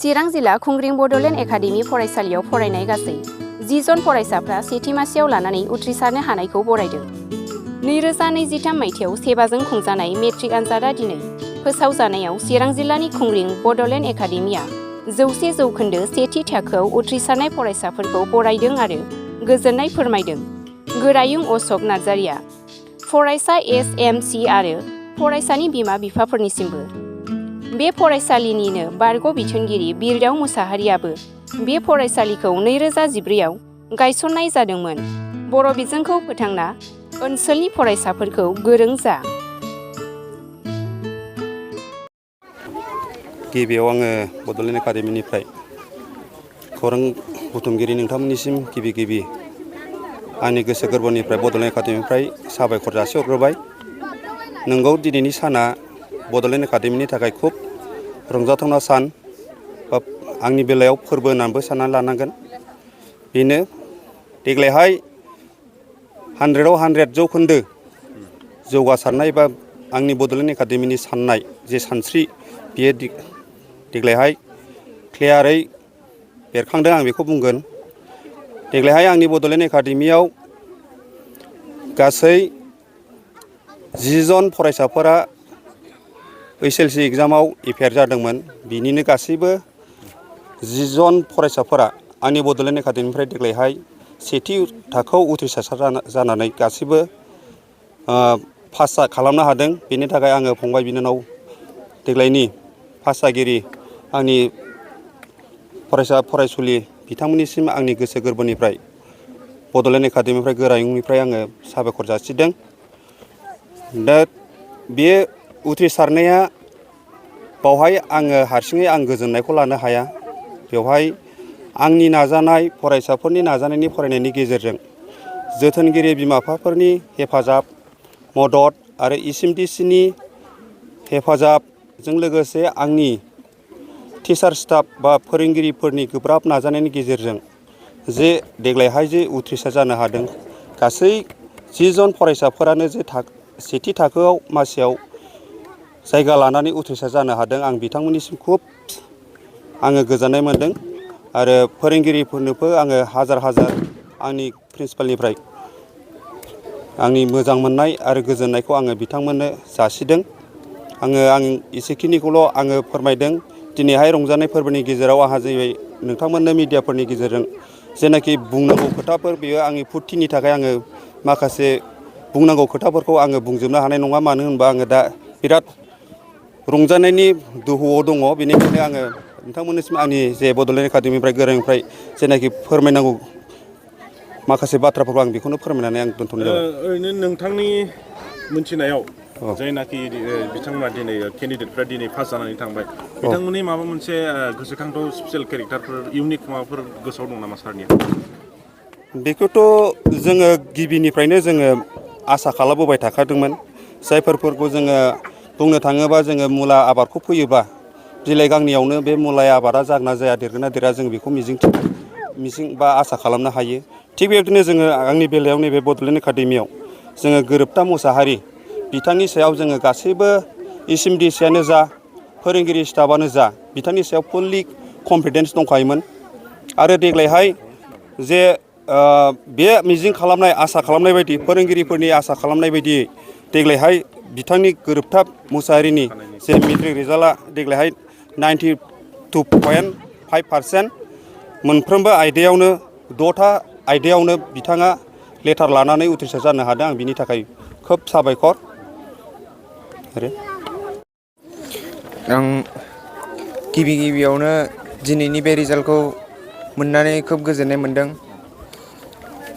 चिरां जिल्ला खुंग्रिं बड'लेण्ड एकाडेमि फरायसालियाव फरायनाय गासै 10 जन फरायसाफ्रा सेथि मासियाव लानानै उथ्रिसारनो हानायखौ बरायदों। 2023 मायथाइयाव सेबाजों खुंजानाय मेट्रिक आनजादा दिनै फोसावजानायाव चिरां जिल्लानि खुंग्रिं बड'लेण्ड एकाडेमिया 100 जौखोन्दो सेथि थाखोआव उथ्रिसारनाय फरायसाफोरखौ बरायदों आरो गोजोननाय फोरमायदों। गोरायुं अशक नार्जारिया फरायसा SMC आरो फरायसानि बिमा-बिफाफोरनिसिमबो। बे फरायसालिनिनो बारग' बिथोनगिरि बिरदाव मुसाहारियाबो बे फरायसालिखौ 2014 आव गायसननाय जादोंमोन। बर' बिजोंखौ फोथांना ओनसोलनि फरायसाफोरखौ गोरों जा। गिबियाव आङो बड'लेण्ड एकाडेमिनिफ्राय खौरां बुथुमगिरि नोंथांमोननिसिम गिबि आंनि गोसो गोरबोनिफ्राय बड'लेण्ड एकाडेमिनिफ्राय साबायखर जासिहरग्रोबाय। नोंगौ दिनैनि साना बड'लेण्ड एकाडेमिनि थाखाय खुब रंजाथावना सान, बा आंनि बेलायाव फोरबो होननानैबो साननानै लानांगोन। बेनो देग्लायहाय 100आव 100 जौखोन्दो जौगासारनाय बा आंनि बड'लेण्ड एकाडेमिनि साननाय जे सानस्रि बियो देग्लायहाय क्लियारै बेरखांदों, आं बेखौ बुंगोन। देग्लायहाय आंनि बड'लेण्ड एकाडेमियाव गासै 10 जन फरायसाफोरा SLC एग्जामाव एपियार जादोंमोन। बिनिनो गासैबो 10 जन फरायसाफोरा आंनि बड'लेण्ड एकाडेमिनिफ्राय देग्लायहाय सेथि थाखोआव उथ्रिसार जानानै गासैबो पास खालामनो हादों। बेनि थाखाय आङो फंबाय बिनानाव देग्लायनि पास जागिरि आंनि फरायसुलि बिथांमोननिसिम आंनि गोसो गोरबोनिफ्राय बड'लेण्ड एकाडेमिनिफ्राय गोरायुंनिफ्राय आङो साबायखर जासिदों। दा बे उथ्रिसारनाया बावहाय आङो हारसिङै आं गोजोननायखौ लानो हाया। बेवहाय आंनि नाजानाय, फरायसाफोरनि नाजानायनि फरायनायनि गेजेरजों जोथोनगिरि बिमा-बिफाफोरनि हेफाजाब, मदद आरो SMDCनि हेफाजाबजों लोगोसे आंनि टिचार स्टाफ बा फोरोंगिरिफोरनि गोब्राब नाजानायनि गेजेरजों जे देग्लायहाय जे उथ्रिसार जानो हादों। गासै 10 जन फरायसाफोरानो जे सेथि थाखोआव मासियाव जायगा लानानै उथ्रिसार जानो हादों। आं बिथांमोननिसिम खुब आङो गोजोननाय मोनदों आरो फोरोंगिरिफोरनोबो आङो हाजार आंनि प्रिन्सिपालनिफ्राय आंनि मोजां मोननाय आरो गोजोननायखौ आङो बिथांमोननो जासिदों। आं एसेखिनिखौल' आङो फोरमायदों। दिनैहाय रंजानाय फोरबोनि गेजेराव आंहा जाहैबाय नोंथांमोननो मिडियाफोरनि गेजेरजों जेनाखि बुंनांगौ खोथाफोर, बेयो आंनि फुरथिनि थाखाय आङो माखासे बुंनांगौ खोथाफोरखौ आङो बुंजोबनो हानाय नङा। मानो होनबा आङो दा बिराद रंजानायनि दोहौआव दङ। बेनिखायनो आङो नोंथांमोननिसिम आंनि जे बड'लेण्ड एकाडेमिनिफ्राय गोरोंनिफ्राय जेनाखि फोरमायनांगौ माखासे बाथ्राफोरखौ आं बेखौनो फोरमायनानै आं दोनथ'नाय जाबाय। ओरैनो नोंथांनि मोनथिनायाव जायनाखि बिथांमोना दिनै केन्डिडेटफ्रा दिनै पास जानानै थांबाय, बिथांमोननि माबा मोनसे गोसोखांथाव स्पेसियेल केरेक्टारफोर, इउनिक माबाफोर गोसोआव दं नामा सारनिया? बेखौथ' जोङो गिबिनिफ्रायनो जोङो आसा खालामबोबाय थाखादोंमोन। जायफोरखौ जोङो बुंनो थाङोबा जोङो मुला आबादखौ फोयोबा बिलाइ गांनैयावनो बे मुला आबादा जागोन ना जाया, देरगोन ना देरा, जों बेखौ मिजिं बा आसा खालामनो हायो। थिग बेबायदिनो जोङो आंनि बेलायाव नैबे बड'लेण्ड एकाडेमियाव जोङो गोरोबथा मुसाहारि बिथांनि सायाव जोङो गासैबो SMDCयानो जा, फोरोंगिरि स्टाफानो जा, बिथांनि सायाव फुल्लि कनफिडेन्स दंखायोमोन। आरो देग्लायहाय जे बे मिजिं खालामनाय, आसा खालामनाय बायदि, फोरोंगिरिफोरनि आसा खालामनाय बायदियै देग्लायहाय बिथांनि गोरोबथा मुसाहारिनि जे मेट्रिक रिजाल्टआ देग्लायहाय 92.5% मोनफ्रोमबो आयदायावनो 6था आयदायावनो बिथाङा लेटार लानानै उथ्रिसार जानो हादों। आं बिनि थाखाय खोब साबायखर। आं गिबियावनो दिनैनि बे रिजाल्टखौ मोननानै खोब गोजोननाय मोनदों।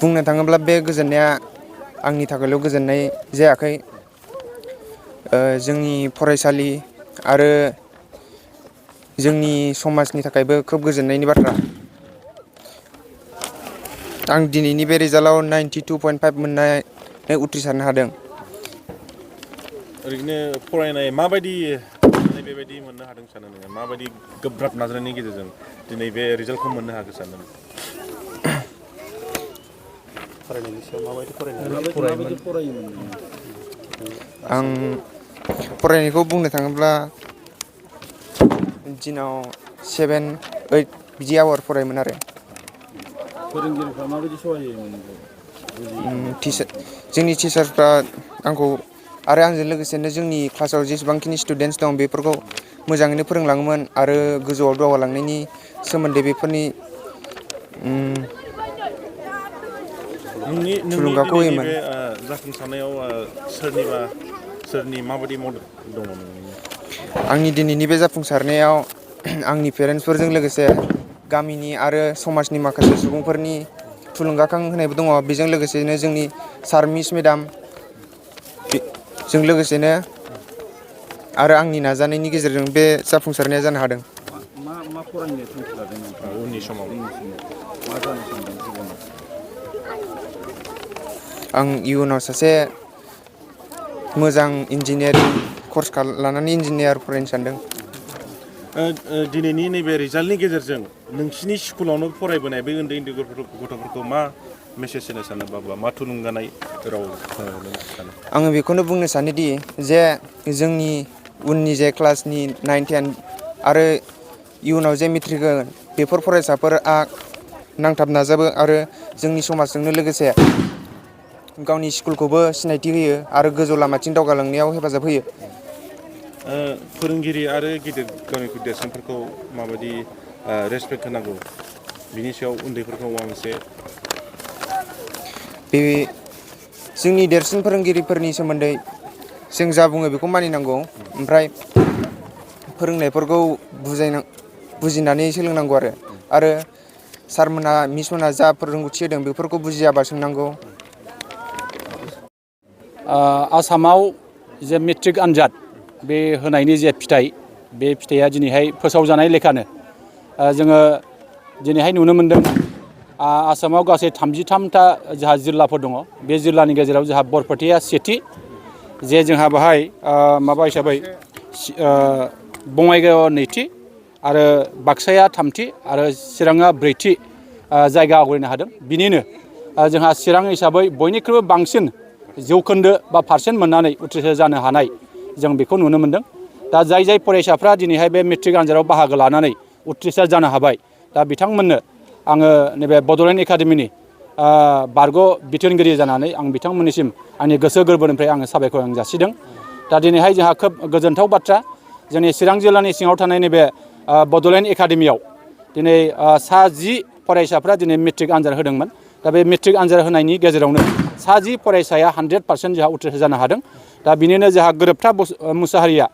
बुंनो थाङोब्ला बे गोजोननाया आंनि थाखायल' गोजोननाय जायाखै, जोंनि फरायसालि आरो जोंनि समाजनि थाखायबो खोब गोजोननायनि बाथ्रा। आं दिनैनि बे रिजाल्टआव 92.5 मोननानै उथ्रिसारनो हादों। ओरैनो फरायनाय माबायदि बेबायदि मोननो हादों सानो नोङो? माबायदि गोब्राब नाजानायनि गेजेरजों दिनै बे रिजाल्टखौ मोननो हाखो सानो? फरायनायनि सायाव माबायदि फरायोमोन? आं फरायनायखौ बुंनो थाङोब्ला दिनाव 7, 8 बिदि आवार फरायोमोन आरो फोरोंगिरिफ्रा माबायदि सहाय होयोमोन? जोंनि टिचार्सफ्रा आंखौ आरो आंजों लोगोसेनो जोंनि क्लासाव जेसेबांखिनि स्टुडेन्टस दं बेफोरखौ मोजाङैनो फोरोंलाङोमोन आरो गोजौआव दावगालांनायनि सोमोन्दै बेफोरनि थुलुंगाखौ होयोमोन। बे जाफुंसारनायाव सोरनि माबायदि मदद दङ? आंनि दिनैनि बे जाफुंसारनायाव आंनि पेरेन्टसफोरजों लोगोसे गामिनि आरो समाजनि माखासे सुबुंफोरनि थुलुंगाखां होनायबो दङ। बेजों लोगोसेनो जोंनि सार मिस मेडाम जों लोगोसेनो आरो आंनि नाजानायनि गेजेरजों बे जाफुंसारनाया जानो हादों। मा फरायनो थांखि लादों नोंथाङा उननि समाव? मा जानो सानदों जिबनाव? आं इयुनाव सासे मोजां इन्जिनियारिं कर्स लानानै इन्जिनियार फरायनो सानदों। दिनैनि नैबे रिजाल्टनि गेजेरजों नोंसिनि स्कुलावनो फरायबोनाय बे उन्दै गथ'फोरखौ मा मेसेज होनो सानो बा मा थुलुंगानाय राव होनो सानो? आङो बेखौनो बुंनो सानोदि जे जोंनि उननि जे क्लासनि 9, 10 आरो इयुनाव जे मेट्रिक होगोन बेफोर फरायसाफोरा नांथाब नाजाबो आरो जोंनि समाजजोंनो लोगोसे गावनि स्कुलखौबो सिनायथि होयो आरो गोजौ लामाथिं दावगालांनायाव हेफाजाब होयो। फोरोंगिरि आरो गावनिख्रुइ देरसिनफोरखौ माबायदि रेसपेक्ट होनांगौ बिनि सायाव उन्दैफोरखौ माबा मोनसे बे जोंनि देरसिन फोरोंगिरिफोरनि सोमोन्दै जों जा बुङो बेखौ मानिनांगौ। ओमफ्राय फोरोंनायफोरखौ बुजिनानै सोलोंनांगौ आरो सारमोनहा मिसमोनहा जा रोंगौथि होदों बेफोरखौ बुजियाबा सोंनांगौ। आसामाव जे मेट्रिक आनजाद बे होनायनि जे फिथाइ बे फिथाइया दिनैहाय फोसावजानाय लेखानो जोङो दिनैहाय नुनो मोन्दों आसामाव गासै 33टा जोंहा जिल्लाफोर दङ। बे जिल्लानि गेजेराव जोंहा बरपेटाया सेथि, जे जोंहा बेहाय माबा हिसाबै बङाइगावआ नैथि आरो बाक्साया थामथि आरो चिराङा ब्रैथि जायगा आवग्रिनो हादों। बिनिनो जोंहा चिरां हिसाबै बयनिख्रुइबो बांसिन जौखोन्दो बा पारसेन्ट मोननानै उथ्रिसार जानो हानाय जों बेखौ नुनो मोन्दों। दा जाय फरायसाफ्रा दिनैहाय बे मेट्रिक आनजादाव बाहागो लानानै उथ्रिसार जानो हाबाय, दा बिथांमोननो आङो नैबे बड'लेण्ड एकाडेमिनि बारग' बिथोनगिरि जानानै आं बिथांमोननिसिम आंनि गोसो गोरबोनिफ्राय आङो साबायखर जासिदों। दा दिनैहाय जोंहा खोब गोजोनथाव बाथ्रा, जोंनि चिरां जिल्लानि सिङाव थानाय नैबे बड'लेण्ड एकाडेमियाव दिनै सा 10 फरायसाफ्रा दिनै मेट्रिक आनजाद होदोंमोन। दा बे मेट्रिक आनजाद होनायनि गेजेरावनो सा 10 फरायसाया 100% जोंहा उथ्रिसार जानो हादों। दा बिनिनो जोंहा गोरोबथा मुसाहारिया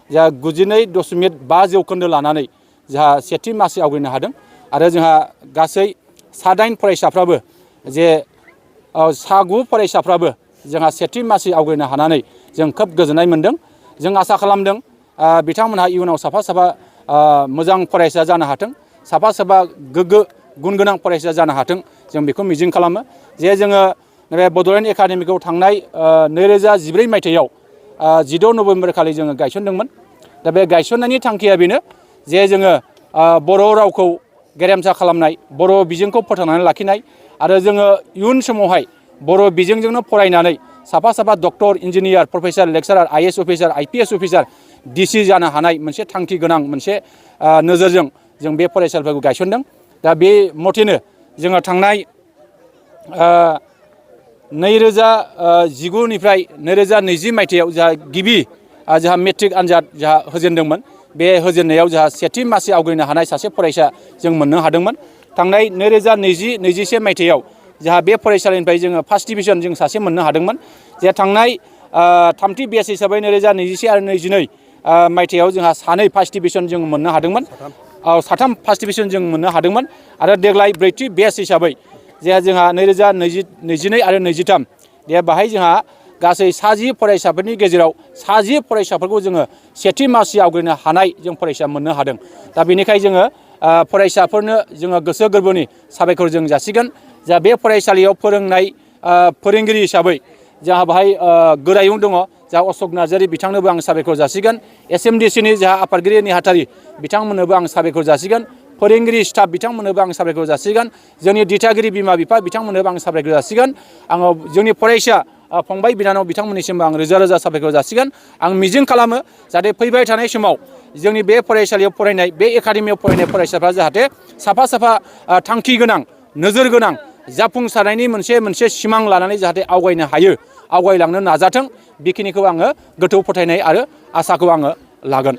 जोंहा 92.5 जौखोन्दो लानानै जोंहा सेथि मासि आवग्रिनो हादों। आरो जोंहा गासै सा 8 फरायसाफ्राबो जे सा 9 फरायसाफ्राबो जोंहा सेथि मासि आवग्रिनो हानानै जों खोब गोजोननाय मोन्दों। जों आसा खालामदों बिथांमोनहा इयुनाव साफा मोजां फरायसा जानो हाथों, साफा गोग्गो गुन गोनां फरायसा जानो हाथों, जों बेखौ मिजिं खालामो। जे जोङो बे बड'लेण्ड एकाडेमिखौ थांनाय 2014 मायथाइयाव 16 नभेम्बर खालि जोङो गायसनदोंमोन। दा बे गायसननायनि थांखिया बेनो जे जोङो बर' रावखौ गेरेमसा खालामनाय, बर' बिजोंखौ फोथांनानै लाखिनाय आरो जोङो इयुन समावहाय बर' बिजोंजोंनो फरायनानै साफा doctor, engineer, professor, lecturer, IAS officer, IPS officer, DC जानो हानाय मोनसे थांखि गोनां मोनसे नोजोरजों जों बे फरायसालिफोरखौ गायसनदों। दा बे मथेनो जोङो थांनाय 2019निफ्राय 2020 मायथाइयाव जोंहा गिबि जोंहा मेट्रिक आनजाद जोंहा होजेनदोंमोन। बे होजेननायाव जोंहा सेथि मासि आवग्रिनो हानाय सासे फरायसा जों मोननो हादोंमोन। थांनाय 2020-21 मायथाइयाव जोंहा बे फरायसालिनिफ्राय जोङो फार्स्ट डिभिजन जों सासे मोननो हादोंमोन। जे थांनाय थामथि बेच हिसाबै 2021 आरो 2022 मायथाइयाव जोंहा सानै फार्स्ट डिभिजन जों मोननो हादोंमोन। साथाम फार्स्ट डिभिजन जों मोननो हादोंमोन। आरो देग्लाय ब्रैथि बेच हिसाबै जोंहा 2022 आरो 23 बाहाय जोंहा गासै सा 10 फरायसाफोरनि गेजेराव सा 10 फरायसाफोरखौ जोङो सेथि मासि आवग्रिनो हानाय जों फरायसा मोननो हादों। दा बेनिखाय जोङो फरायसाफोरनो जोङो गोसो गोरबोनि साबायखर जों जासिगोन। जा बे फरायसालियाव फोरोंनाय फोरोंगिरि हिसाबै जोंहा बाहाय गोरायुं दङ, जा अशक नार्जारि, बिथांनोबो आं साबायखर जासिगोन। SMDCनि जोंहा आफादगिरि नेहाथारि बिथांमोननोबो आं साबायखर जासिगोन। फोरोंगिरि स्टाफ बिथांमोननोबो आं साबायखर जासिगोन। जोंनि दिथागिरि बिमा बिफा बिथांमोननोबो आं साबायखर जासिगोन। आङो जोंनि फरायसा फंबाय बिनानाव बिथांमोननिसिमबो आं रोजा रोजा साबायखर जासिगोन। आं मिजिं खालामो जाहाथे फैबाय थानाय समाव जोंनि बे फरायसालियाव फरायनाय बे एकाडेमियाव फरायनाय फरायसाफ्रा जाहाथे साफा साफा थांखि गोनां नोजोर गोनां जाफुंसारनायनि मोनसे सिमां लानानै जाहाथे आवगायनो हायो आवगायलांनो नाजाथों बेखिनिखौ आङो गोथौ फोथायनाय आरो आसाखौ आङो लागोन।